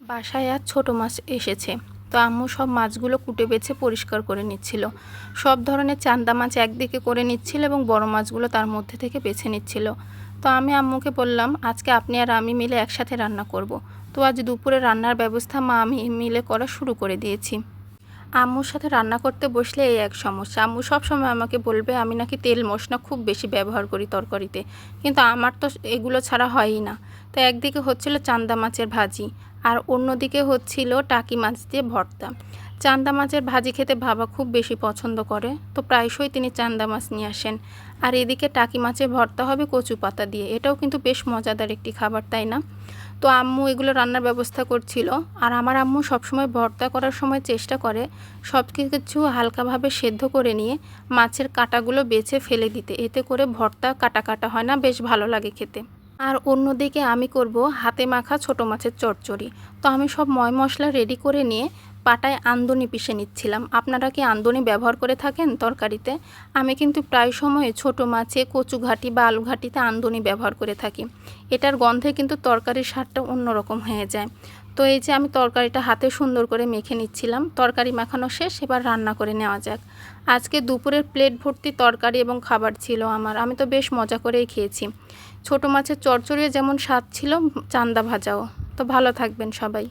বাসায় আজ ছোট মাছ এসেছে। তো আম্মু সব মাছগুলো কুটে বেছে পরিষ্কার করে নিচ্ছিল। সব ধরনের চান্দা মাছ একদিকে করে নিচ্ছিল এবং বড় মাছগুলো তার মধ্যে থেকে বেছে নিচ্ছিল। তো আমি আম্মুকে বললাম, আজকে আপনি আর আমি মিলে একসাথে রান্না করব। তো আজ দুপুরে রান্নার ব্যবস্থা আমি মিলে করা শুরু করে দিয়েছি। আম্মুর সাথে রান্না করতে বসলে এই এক সমস্যা, আম্মু সবসময় আমাকে বলবে আমি নাকি তেল মশলা খুব বেশি ব্যবহার করি তরকারিতে, কিন্তু আমার তো এগুলো ছাড়া হয়ই না। তো একদিকে হচ্ছিল চান্দা মাছের ভাজি, আর অন্যদিকে হচ্ছিল টাকি মাছ দিয়ে ভর্তা। চান্দা মাছের ভাজি খেতে বাবা খুব বেশি পছন্দ করে, তো প্রায়শই তিনি চান্দা মাছ নিয়ে আসেন। আর এদিকে টাকি মাছের ভর্তা হবে কচু পাতা দিয়ে, এটাও কিন্তু বেশ মজাদার একটি খাবার, তাই না? তো আম্মু এগুলো রান্নার ব্যবস্থা করছিল। আর আমার আম্মু সবসময় ভর্তা করার সময় চেষ্টা করে সব কিছু হালকাভাবে সেদ্ধ করে নিয়ে মাছের কাঁটাগুলো বেছে ফেলে দিতে, এতে করে ভর্তা কাটা কাটা হয় না, বেশ ভালো লাগে খেতে। আর অন্যদিকে আমি করব হাতে মাখা ছোট মাছের চচ্চড়ি। তো আমি সব ময় মশলা রেডি করে নিয়ে পাটায় আমদনি পিষে নিচ্ছিলাম। আপনারা কি আমদনি ব্যবহার করে থাকেন তরকারিতে? আমি কিন্তু প্রায় সময় ছোট মাছে কচু ঘাটি বা আলু ঘাটিতে আমদনি ব্যবহার করে থাকি। এটার গন্ধে কিন্তু তরকারির স্বাদটা অন্যরকম হয়ে যায়। তো এই যে আমি তরকারিটা হাতে সুন্দর করে মেখে নিচ্ছিলাম। তরকারি মাখানো শেষ, এবার রান্না করে নেওয়া যাক। আজকে দুপুরের প্লেট ভর্তি তরকারি এবং খাবার ছিল আমার, আমি তো বেশ মজা করেই খেয়েছি। ছোট মাছের চচ্চড়িও যেমন স্বাদ ছিল, চান্দা ভাজাও। তো ভালো থাকবেন সবাই।